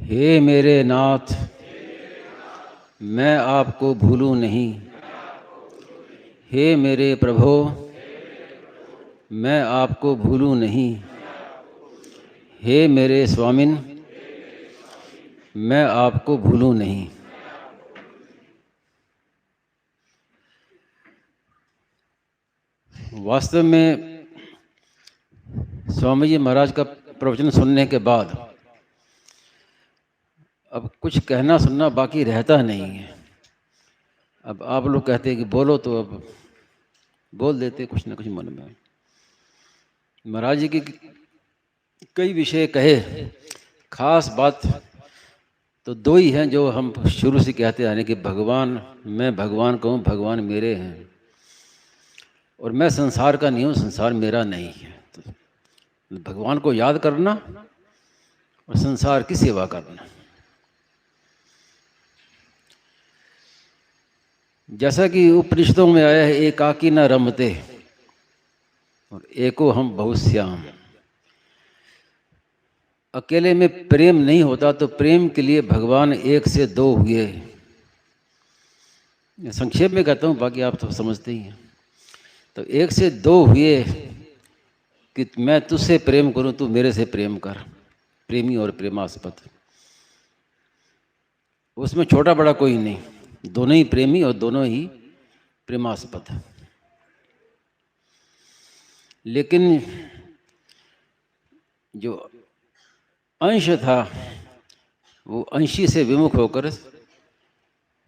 हे मेरे नाथ, मैं आपको भूलूं नहीं। हे मेरे प्रभो, मैं आपको भूलूं नहीं। हे मेरे स्वामिन, मैं आपको भूलूं नहीं। वास्तव में स्वामी जी महाराज का प्रवचन सुनने के बाद अब कुछ कहना सुनना बाकी रहता नहीं है। अब आप लोग कहते हैं कि बोलो, तो अब बोल देते कुछ ना कुछ मन में। महाराज जी की कई विषय कहे, खास बात तो दो ही हैं जो हम शुरू से कहते आ रहे हैं कि भगवान, मैं भगवान का हूँ, भगवान मेरे हैं, और मैं संसार का नहीं हूँ, संसार मेरा नहीं है। तो भगवान को याद करना और संसार की सेवा करना। जैसा कि उपनिषदों में आया है, एकाकी न रमते और एको हम बहुश्याम। अकेले में प्रेम नहीं होता, तो प्रेम के लिए भगवान एक से दो हुए। संक्षेप में कहता हूँ, बाकी आप तो समझते ही हैं। तो एक से दो हुए कि मैं तुझसे प्रेम करूं, तू मेरे से प्रेम कर। प्रेमी और प्रेमास्पद, उसमें छोटा बड़ा कोई नहीं, दोनों ही प्रेमी और दोनों ही प्रेमास्पद। लेकिन जो अंश था वो अंशी से विमुख होकर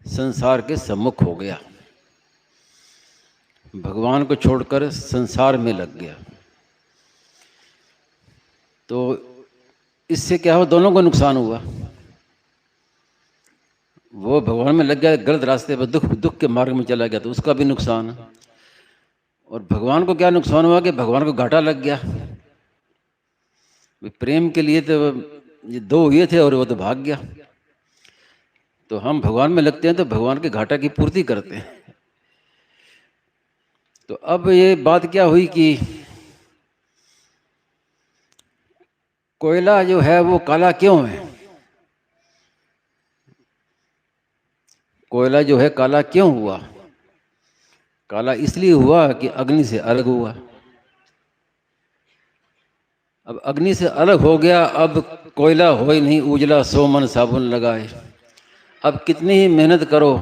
संसार के सम्मुख हो गया, भगवान को छोड़कर संसार में लग गया। तो इससे क्या हुआ, दोनों को नुकसान हुआ। वो भगवान में लग गया, गलत रास्ते पर दुख के मार्ग में चला गया, तो उसका भी नुकसान। और भगवान को क्या नुकसान हुआ कि भगवान को घाटा लग गया। प्रेम के लिए तो ये दो हुए थे और वो तो भाग गया। तो हम भगवान में लगते हैं तो भगवान के घाटा की पूर्ति करते हैं। तो अब ये बात क्या हुई कि कोयला जो है वो काला क्यों है? कोयला जो है काला क्यों हुआ? काला इसलिए हुआ कि अग्नि से अलग हुआ। अब अग्नि से अलग हो गया, अब कोयला हो ही नहीं उजला, सो मन साबुन लगाए। अब कितनी ही मेहनत करो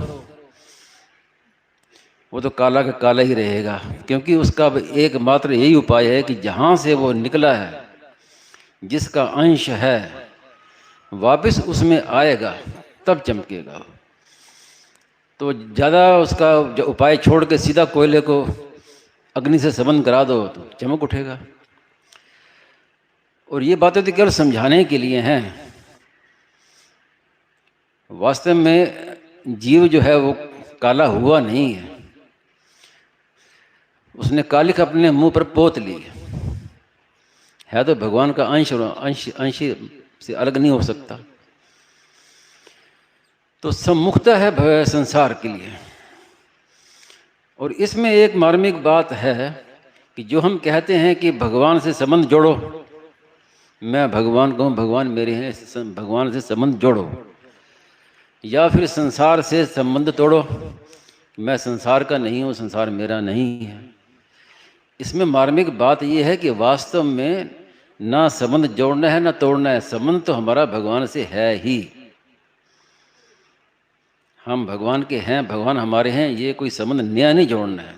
वो तो काला का काला ही रहेगा, क्योंकि उसका अब एकमात्र यही उपाय है कि जहाँ से वो निकला है, जिसका अंश है, वापस उसमें आएगा तब चमकेगा। तो ज़्यादा उसका जो उपाय छोड़ के सीधा कोयले को अग्नि से संबंध करा दो तो चमक उठेगा। और ये बातें तो केवल समझाने के लिए हैं। वास्तव में जीव जो है वो काला हुआ नहीं है, उसने कालिक अपने मुंह पर पोत ली है। तो भगवान का अंश और अंश से अलग नहीं हो सकता। तो सम्मुखता है संसार के लिए। और इसमें एक मार्मिक बात है कि जो हम कहते हैं कि भगवान से संबंध जोड़ो, मैं भगवान को हूँ, भगवान मेरे हैं, भगवान से संबंध जोड़ो, या फिर संसार से संबंध तोड़ो, मैं संसार का नहीं हूँ, संसार मेरा नहीं है। इसमें मार्मिक बात यह है कि वास्तव में ना संबंध जोड़ना है ना तोड़ना है, संबंध तो हमारा भगवान से है ही। हम भगवान के हैं, भगवान हमारे हैं, ये कोई संबंध नया नहीं जोड़ना है।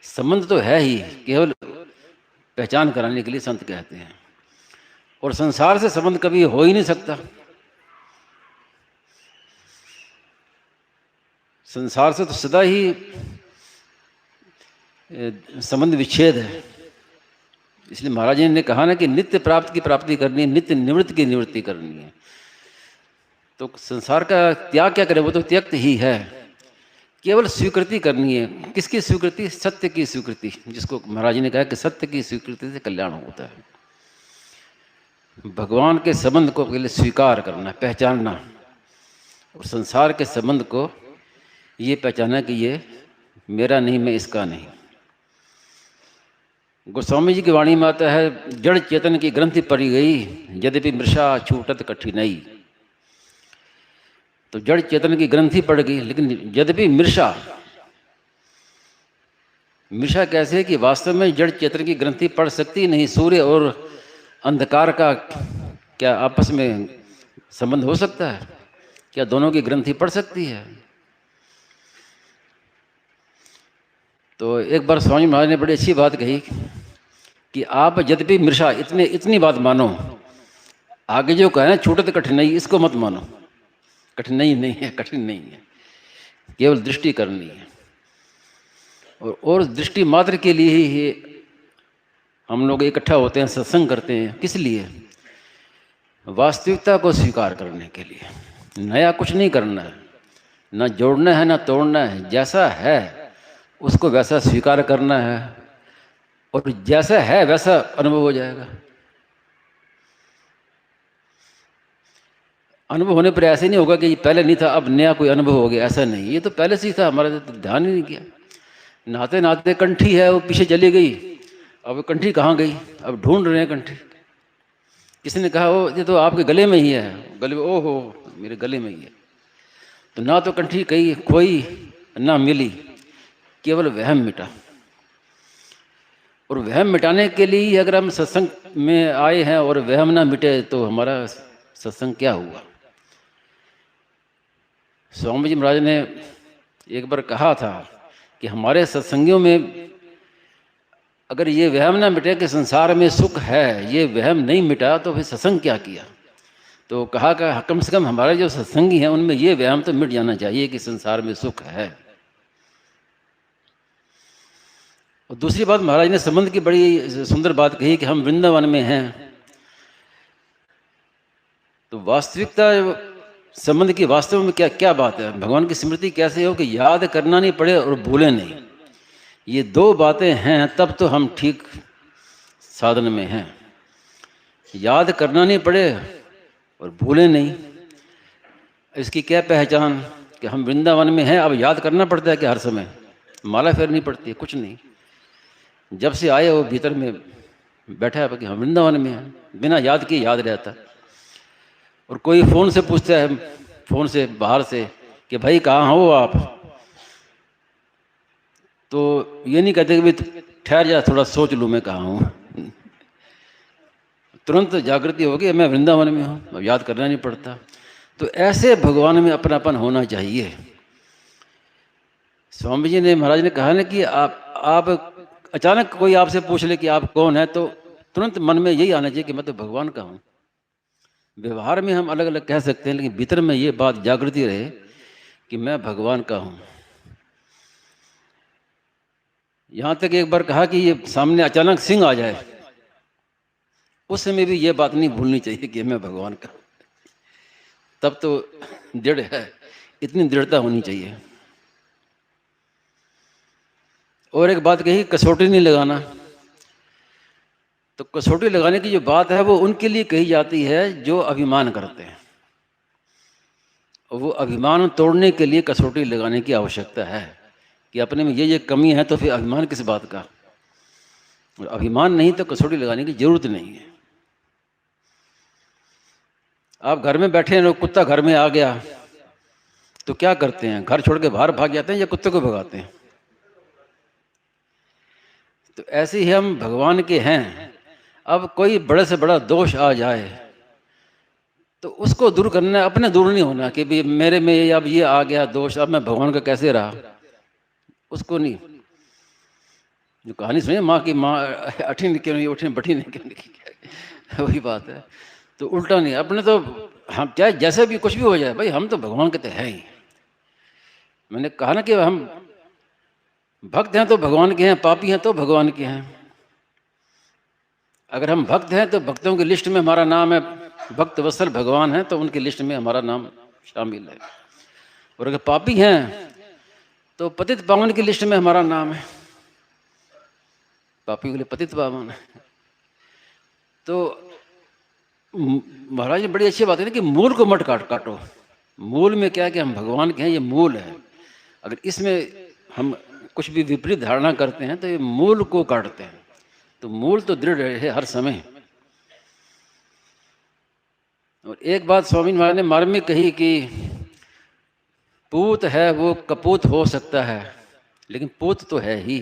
संबंध तो है ही, केवल पहचान कराने के लिए संत कहते हैं। और संसार से संबंध कभी हो ही नहीं सकता। संसार से तो सदा ही संबंध विच्छेद है। इसलिए महाराज जी ने कहा ना कि नित्य प्राप्त की प्राप्ति करनी है, नित्य निवृत्ति की निवृत्ति करनी है। तो संसार का त्याग क्या करे, वो तो त्यक्त ही है। केवल स्वीकृति करनी है। किसकी स्वीकृति? सत्य की स्वीकृति, जिसको महाराज जी ने कहा कि सत्य की स्वीकृति से कल्याण होता है। भगवान के संबंध को पहले स्वीकार करना, पहचानना, और संसार के संबंध को ये पहचाना कि ये मेरा नहीं, मैं इसका नहीं। गोस्वामी जी की वाणी में आता है, जड़ चेतन की ग्रंथि पड़ी गई, यद्यपि मृषा छूटत कठिनाई। तो जड़ चेतन की ग्रंथि पड़ गई। लेकिन यद्यपि मृषा कैसे कि वास्तव में जड़ चेतन की ग्रंथि पड़ सकती नहीं। सूर्य और अंधकार का क्या आपस में संबंध हो सकता है? क्या दोनों की ग्रंथि पड़ सकती है? तो एक बार स्वामी महाराज ने बड़ी अच्छी बात कही कि आप यद्यपि मृषा इतनी बात मानो, आगे जो कहे ना छूटत कठिनाई, इसको मत मानो। कठिनाई नहीं है, कठिन नहीं है, केवल दृष्टि करनी है। और दृष्टि मात्र के लिए ही हम लोग इकट्ठा होते हैं, सत्संग करते हैं। किस लिए? वास्तविकता को स्वीकार करने के लिए। नया कुछ नहीं करना है, ना जोड़ना है ना तोड़ना है। जैसा है उसको वैसा स्वीकार करना है, और जैसा है वैसा अनुभव हो जाएगा। अनुभव होने पर ऐसे नहीं होगा कि पहले नहीं था अब नया कोई अनुभव हो गया, ऐसा नहीं। ये तो पहले से ही था, हमारा तो ध्यान ही नहीं किया। नहाते नहाते कंठी है वो पीछे चली गई, अब कंठी कहाँ गई? अब ढूंढ रहे हैं कंठी। किसी ने कहा वो ये तो आपके गले में ही है। गले में, ओहो मेरे गले में ही है। तो ना तो कंठी कहीं खोई ना मिली, केवल वहम मिटा। और वहम मिटाने के लिए अगर हम सत्संग में आए हैं और वहम ना मिटे तो हमारा सत्संग क्या हुआ? स्वामी जी महाराज ने एक बार कहा था कि हमारे सत्संगियों में अगर ये वहम ना मिटे कि संसार में सुख है, ये वहम नहीं मिटा तो फिर सत्संग क्या किया? तो कहा कि कम से कम हमारे जो सत्संगी हैं उनमें ये वहम तो मिट जाना चाहिए कि संसार में सुख है। और दूसरी बात, महाराज ने संबंध की बड़ी सुंदर बात कही कि हम वृंदावन में हैं। तो वास्तविकता संबंध की वास्तव में क्या बात है? भगवान की स्मृति कैसे हो कि याद करना नहीं पड़े और भूले नहीं। ये दो बातें हैं तब तो हम ठीक साधन में हैं। याद करना नहीं पड़े और भूले नहीं, इसकी क्या पहचान? कि हम वृंदावन में हैं। अब याद करना पड़ता है कि हर समय माला फेरनी पड़ती है? कुछ नहीं। जब से आए वो भीतर में बैठा है कि हम वृंदावन में हैं, बिना याद किए याद रहता। और कोई फ़ोन से पूछता है, फ़ोन से बाहर से, कि भाई कहाँ हो आप? तो ये नहीं कहते कि भाई ठहर जा थोड़ा सोच लूँ मैं कहाँ हूँ। तुरंत जागृति होगी मैं वृंदावन में हूँ, अब याद करना नहीं पड़ता। तो ऐसे भगवान में अपनापन होना चाहिए। स्वामी जी ने, महाराज ने कहा ना कि आप अचानक कोई आपसे पूछ ले कि आप कौन है, तो तुरंत मन में यही आना चाहिए कि मैं तो भगवान का हूँ। व्यवहार में हम अलग अलग कह सकते हैं, लेकिन भीतर में ये बात जागृति रहे कि मैं भगवान का हूँ। यहाँ तक एक बार कहा कि ये सामने अचानक सिंह आ जाए, उस समय भी ये बात नहीं भूलनी चाहिए कि मैं भगवान का हूँ। तब तो दृढ़ है, इतनी दृढ़ता होनी चाहिए। और एक बात कही, कसौटी नहीं लगाना। तो कसौटी लगाने की जो बात है वो उनके लिए कही जाती है जो अभिमान करते हैं। और वो अभिमान तोड़ने के लिए कसौटी लगाने की आवश्यकता है कि अपने में ये कमी है, तो फिर अभिमान किस बात का? और अभिमान नहीं तो कसौटी लगाने की जरूरत नहीं है। आप घर में बैठे हैं, कुत्ता घर में आ गया तो क्या करते हैं? घर छोड़ के बाहर भाग जाते हैं या कुत्ते को भगाते हैं? तो ऐसे ही हम भगवान के हैं। अब कोई बड़े से बड़ा दोष आ जाए तो उसको दूर करना, अपने दूर नहीं होना कि भी मेरे में अब ये आ गया दोष, अब मैं भगवान का कैसे रहा, उसको नहीं। जो कहानी सुनिए, माँ की माँ अठी क्यों नहीं उठी, बठी नहीं क्यों नहीं, वही बात है। तो उल्टा नहीं, अपने तो हम चाहे जैसे भी कुछ भी हो जाए, भाई हम तो भगवान के तो हैं ही। मैंने कहा ना कि हम भक्त हैं तो भगवान के हैं, पापी हैं तो भगवान के हैं। अगर हम भक्त हैं तो भक्तों की लिस्ट में हमारा नाम है, भक्त वत्सल भगवान है तो उनकी लिस्ट में हमारा नाम शामिल है। और अगर पापी हैं तो पतित पावन की लिस्ट में हमारा नाम है, पापी के लिए पतित पावन है। तो महाराज ने बड़ी अच्छी बात है ना कि मूल को मत काटो। मूल में क्या है कि हम भगवान के हैं, ये मूल है। अगर इसमें हम कुछ भी विपरीत धारणा करते हैं तो ये मूल को काटते हैं। तो मूल तो दृढ़ रहे हर समय। और एक बात स्वामी महाराज ने मार्मिक कही कि पूत है वो कपूत हो सकता है, लेकिन पूत तो है ही,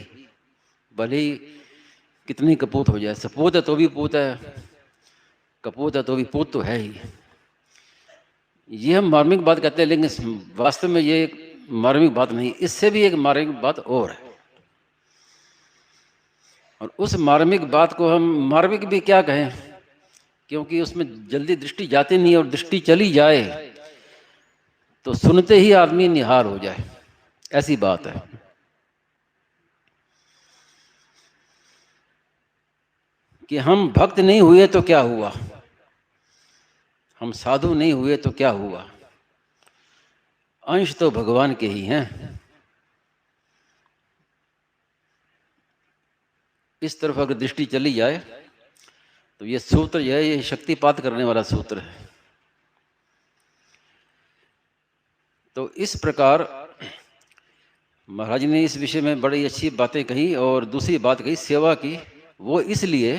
भले ही कितनी कपूत हो जाए। सपूत है तो भी पूत है, कपूत है तो भी पूत तो है ही। ये हम मार्मिक बात कहते हैं, लेकिन वास्तव में ये एक मार्मिक बात नहीं, इससे भी एक मार्मिक बात और है। और उस मार्मिक बात को हम मार्मिक भी क्या कहें, क्योंकि उसमें जल्दी दृष्टि जाती नहीं, और दृष्टि चली जाए तो सुनते ही आदमी निहार हो जाए, ऐसी बात है। कि हम भक्त नहीं हुए तो क्या हुआ, हम साधु नहीं हुए तो क्या हुआ, अंश तो भगवान के ही हैं। इस तरफ अगर दृष्टि चली जाए तो ये सूत्र जो है, ये शक्तिपात करने वाला सूत्र है। तो इस प्रकार महाराज ने इस विषय में बड़ी अच्छी बातें कही। और दूसरी बात कही सेवा की, वो इसलिए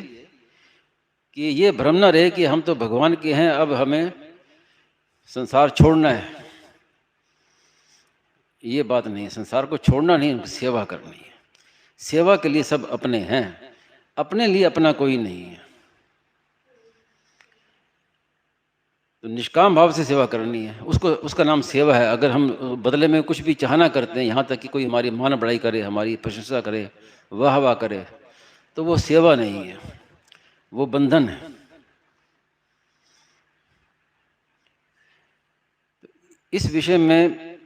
कि ये भ्रम न रहे कि हम तो भगवान के हैं, अब हमें संसार छोड़ना है। ये बात नहीं, संसार को छोड़ना नहीं, उनकी सेवा करनी है। सेवा के लिए सब अपने हैं, अपने लिए अपना कोई नहीं है। तो निष्काम भाव से सेवा करनी है, उसको उसका नाम सेवा है। अगर हम बदले में कुछ भी चाहना करते हैं, यहाँ तक कि कोई हमारी मान बढ़ाई करे, हमारी प्रशंसा करे, वाह वाह करे, तो वो सेवा नहीं है, वो बंधन है। इस विषय में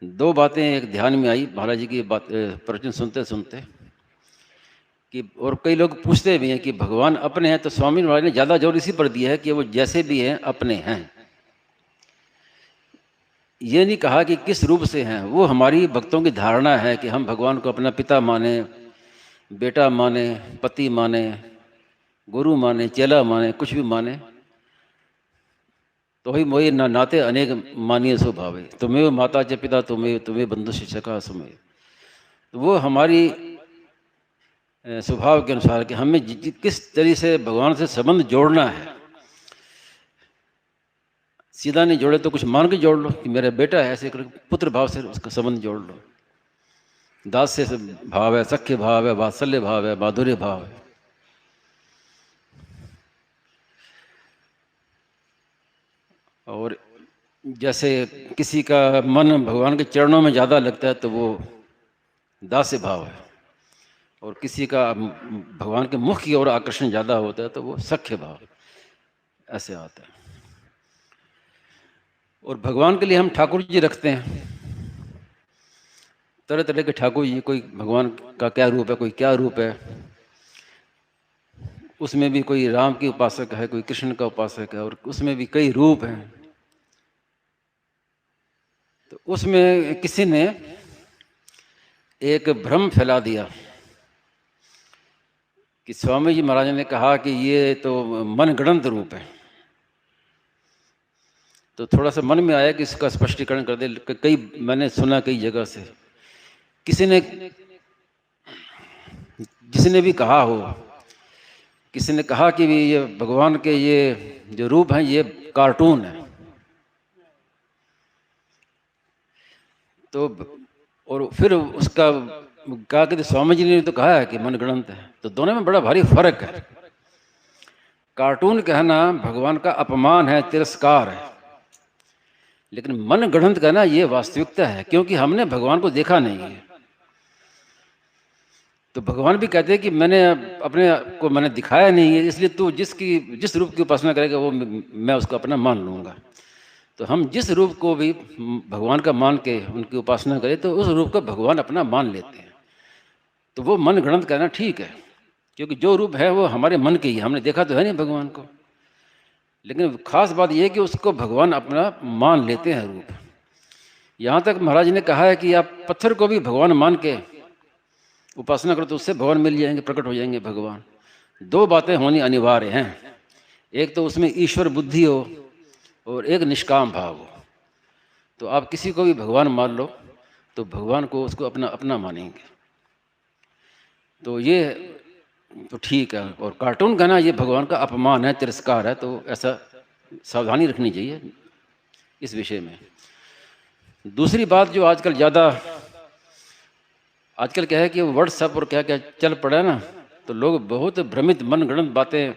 दो बातें एक ध्यान में आई महाराज जी की बात प्रवचन सुनते सुनते, कि और कई लोग पूछते भी हैं कि भगवान अपने हैं, तो स्वामी महाराज ने ज़्यादा जोर इसी पर दिया है कि वो जैसे भी हैं अपने हैं। ये नहीं कहा कि किस रूप से हैं। वो हमारी भक्तों की धारणा है कि हम भगवान को अपना पिता माने, बेटा माने, पति माने, गुरु माने, चेला माने, कुछ भी माने, तो ही मोहि ना नाते अनेक मानिए स्वभावे, तुम्हें माता च पिता तुम्हें, तुम्हें बंधु शिक्षका सुमें। तो वो हमारी स्वभाव के अनुसार कि हमें किस तरीके से भगवान से संबंध जोड़ना है। सीधा नहीं जोड़े तो कुछ मान के जोड़ लो कि मेरा बेटा है, ऐसे कर पुत्र भाव से उसका संबंध जोड़ लो। दास से भाव है, सख्य भाव है, वात्सल्य भाव है, माधुर्य भाव है। और जैसे किसी का मन भगवान के चरणों में ज़्यादा लगता है तो वो दास्य भाव है, और किसी का भगवान के मुख की ओर आकर्षण ज़्यादा होता है तो वो सख्य भाव ऐसे आता है। और भगवान के लिए हम ठाकुर जी रखते हैं, तरह तरह के ठाकुर जी, कोई भगवान का क्या रूप है, कोई क्या रूप है। उसमें भी कोई राम की उपासक है, कोई कृष्ण का उपासक है, और उसमें भी कई रूप हैं। तो उसमें किसी ने एक भ्रम फैला दिया कि स्वामी जी महाराज ने कहा कि ये तो मनगढ़ंत रूप है। तो थोड़ा सा मन में आया कि इसका स्पष्टीकरण कर दे। कई मैंने सुना कई जगह से, किसी ने जिसने भी कहा हो, किसी ने कहा कि ये भगवान के ये जो रूप हैं ये कार्टून है। तो और फिर उसका कहा कि स्वामी जी ने तो कहा है कि मनगढ़ंत है। तो दोनों में बड़ा भारी फर्क है। कार्टून कहना भगवान का अपमान है, तिरस्कार है, लेकिन मनगढ़ंत कहना ये वास्तविकता है, क्योंकि हमने भगवान को देखा नहीं है। तो भगवान भी कहते हैं कि मैंने अपने को मैंने दिखाया नहीं है, इसलिए तू जिस रूप की उपासना करेगा वो मैं उसको अपना मान लूँगा। तो हम जिस रूप को भी भगवान का मान के उनकी उपासना करें तो उस रूप को भगवान अपना मान लेते हैं। तो वो मन गणंत कहना ठीक है, क्योंकि जो रूप है वो हमारे मन के ही, हमने देखा तो है नहीं भगवान को। लेकिन खास बात यह है कि उसको भगवान अपना मान लेते हैं रूप। यहाँ तक महाराज ने कहा है कि आप पत्थर को भी भगवान मान के उपासना करो तो उससे भगवान मिल जाएंगे, प्रकट हो जाएंगे भगवान। दो बातें होनी अनिवार्य हैं, एक तो उसमें ईश्वर बुद्धि हो और एक निष्काम भाव हो। तो आप किसी को भी भगवान मान लो तो भगवान को उसको अपना अपना मानेंगे, तो ये तो ठीक है। और कार्टून कहना ये भगवान का अपमान है, तिरस्कार है, तो ऐसा सावधानी रखनी चाहिए। इस विषय में। दूसरी बात जो आजकल ज़्यादा, आजकल क्या है कि व्हाट्सएप और क्या क्या चल पड़ा है ना, तो लोग बहुत भ्रमित मनगढ़ंत बातें,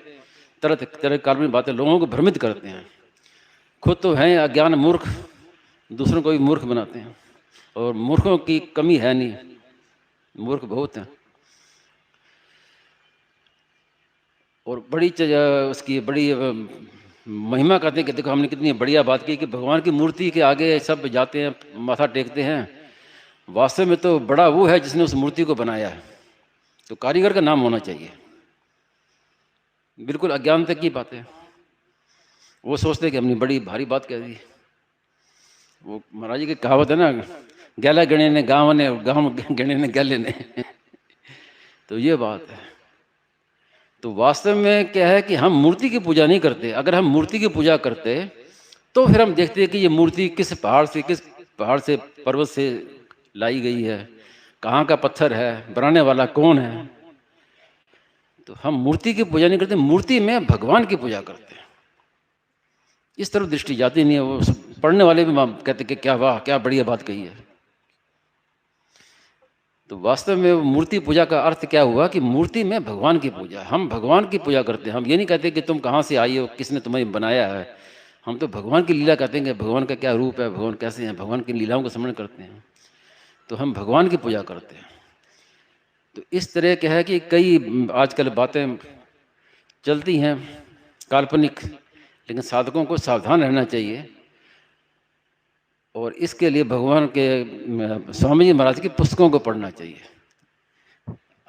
तरह तरह काल्पनिक बातें लोगों को भ्रमित करते हैं। खुद तो हैं अज्ञान मूर्ख, दूसरों को भी मूर्ख बनाते हैं। और मूर्खों की कमी है नहीं, मूर्ख बहुत हैं। और बड़ी उसकी बड़ी महिमा करते हैं कि देखो हमने कितनी बढ़िया बात की कि भगवान की मूर्ति के आगे सब जाते हैं, माथा टेकते हैं। वास्तव में तो बड़ा वो है जिसने उस मूर्ति को बनाया है, तो कारीगर का नाम होना चाहिए। बिल्कुल अज्ञानता की बात है। वो सोचते कि हमने बड़ी भारी बात कह दी। वो महाराज जी की कहावत है ना, गैला गणे ने गाँव ने, गाँव गणे ने गैले ने तो ये बात है। तो वास्तव में क्या है कि हम मूर्ति की पूजा नहीं करते। अगर हम मूर्ति की पूजा करते तो फिर हम देखते हैं कि ये मूर्ति किस पहाड़ से पर्वत से लाई गई है, कहाँ का पत्थर है, बनाने वाला कौन है। तो हम मूर्ति की पूजा नहीं करते, मूर्ति में भगवान की पूजा करते हैं। इस तरफ दृष्टि जाती नहीं है। वो पढ़ने वाले भी कहते कि क्या वाह, क्या बढ़िया बात कही है। तो वास्तव में मूर्ति पूजा का अर्थ क्या हुआ कि मूर्ति में भगवान की पूजा, हम भगवान की पूजा करते हैं। हम ये नहीं कहते कि तुम कहाँ से आई हो, किसने तुम्हें बनाया है। हम तो भगवान की लीला कहते हैं कि भगवान का क्या रूप है, भगवान कैसे हैं, भगवान की लीलाओं का स्मरण करते हैं। तो हम भगवान की पूजा करते हैं। तो इस तरह क्या है कि कई आजकल बातें चलती हैं काल्पनिक, लेकिन साधकों को सावधान रहना चाहिए। और इसके लिए भगवान के स्वामी जी महाराज की पुस्तकों को पढ़ना चाहिए।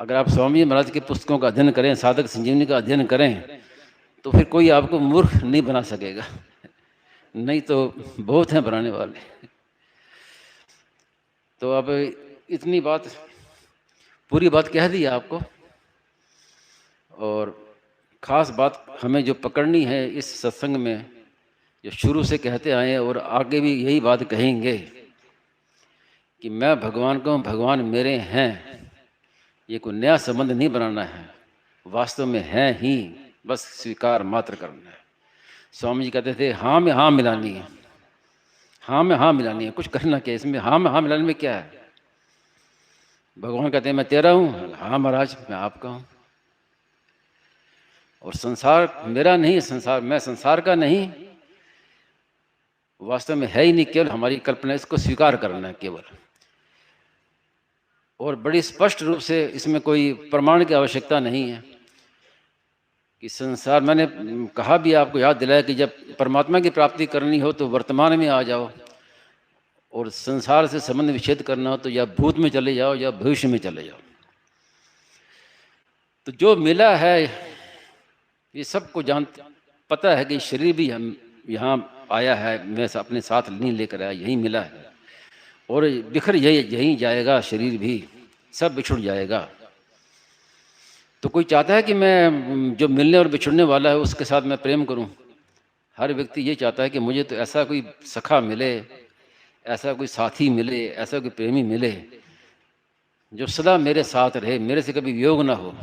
अगर आप स्वामी जी महाराज की पुस्तकों का अध्ययन करें, साधक संजीवनी का अध्ययन करें, तो फिर कोई आपको मूर्ख नहीं बना सकेगा। नहीं तो बहुत हैं बनाने वाले। तो अब इतनी बात, पूरी बात कह दी आपको। और ख़ास बात हमें जो पकड़नी है इस सत्संग में, जो शुरू से कहते आए हैं और आगे भी यही बात कहेंगे कि मैं भगवान को, भगवान मेरे हैं। ये कोई नया संबंध नहीं बनाना है, वास्तव में है ही, बस स्वीकार मात्र करना है। स्वामी जी कहते थे हाँ में हाँ मिलानी है, हाँ में हाँ मिलानी है, कुछ करना क्या इसमें। हाँ में हाँ मिलाने में क्या है। भगवान कहते हैं मैं तेरा हूँ, हाँ महाराज मैं आपका हूँ। और संसार मेरा नहीं, संसार मैं संसार का नहीं, वास्तव में है ही नहीं, केवल हमारी कल्पना। इसको स्वीकार करना है केवल। और बड़ी स्पष्ट रूप से इसमें कोई प्रमाण की आवश्यकता नहीं है कि संसार, मैंने कहा भी, आपको याद दिलाया कि जब परमात्मा की प्राप्ति करनी हो तो वर्तमान में आ जाओ, और संसार से संबंध विच्छेद करना हो तो या भूत में चले जाओ या भविष्य में चले जाओ। तो जो मिला है ये सबको पता है कि शरीर भी हम यहाँ आया है, मैं अपने साथ नहीं लेकर आया, यहीं मिला है। और बिखर यहीं जाएगा, शरीर भी सब बिछुड़ जाएगा। तो कोई चाहता है कि मैं जो मिलने और बिछुड़ने वाला है उसके साथ मैं प्रेम करूं? हर व्यक्ति ये चाहता है कि मुझे तो ऐसा कोई सखा मिले, ऐसा कोई साथी मिले, ऐसा कोई प्रेमी मिले जो सदा मेरे साथ रहे, मेरे से कभी वियोग ना हो।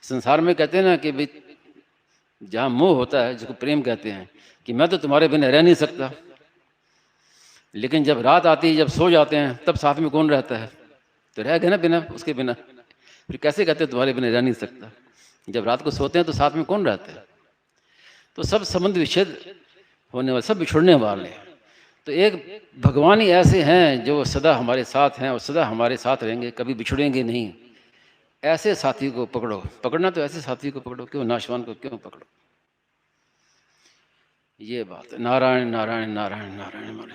संसार में कहते हैं ना कि भाई जहाँ मोह होता है, जिसको प्रेम कहते हैं, कि मैं तो तुम्हारे बिना रह नहीं सकता। लेकिन जब रात आती है, जब सो जाते हैं, तब साथ में कौन रहता है? तो रह गए ना बिना, उसके बिना। फिर कैसे कहते हैं तुम्हारे बिना रह नहीं सकता? जब रात को सोते हैं तो साथ में कौन रहता है? तो सब संबंध विच्छेद होने वाले, सब बिछुड़ने वाले हैं। तो एक भगवान ही ऐसे हैं जो सदा हमारे साथ हैं और सदा हमारे साथ रहेंगे, कभी बिछुड़ेंगे नहीं। ऐसे साथी को पकड़ो। पकड़ना तो ऐसे साथी को पकड़ो, क्यों नाशवान को क्यों पकड़ो। ये बात। नारायण नारायण नारायण नारायण माने।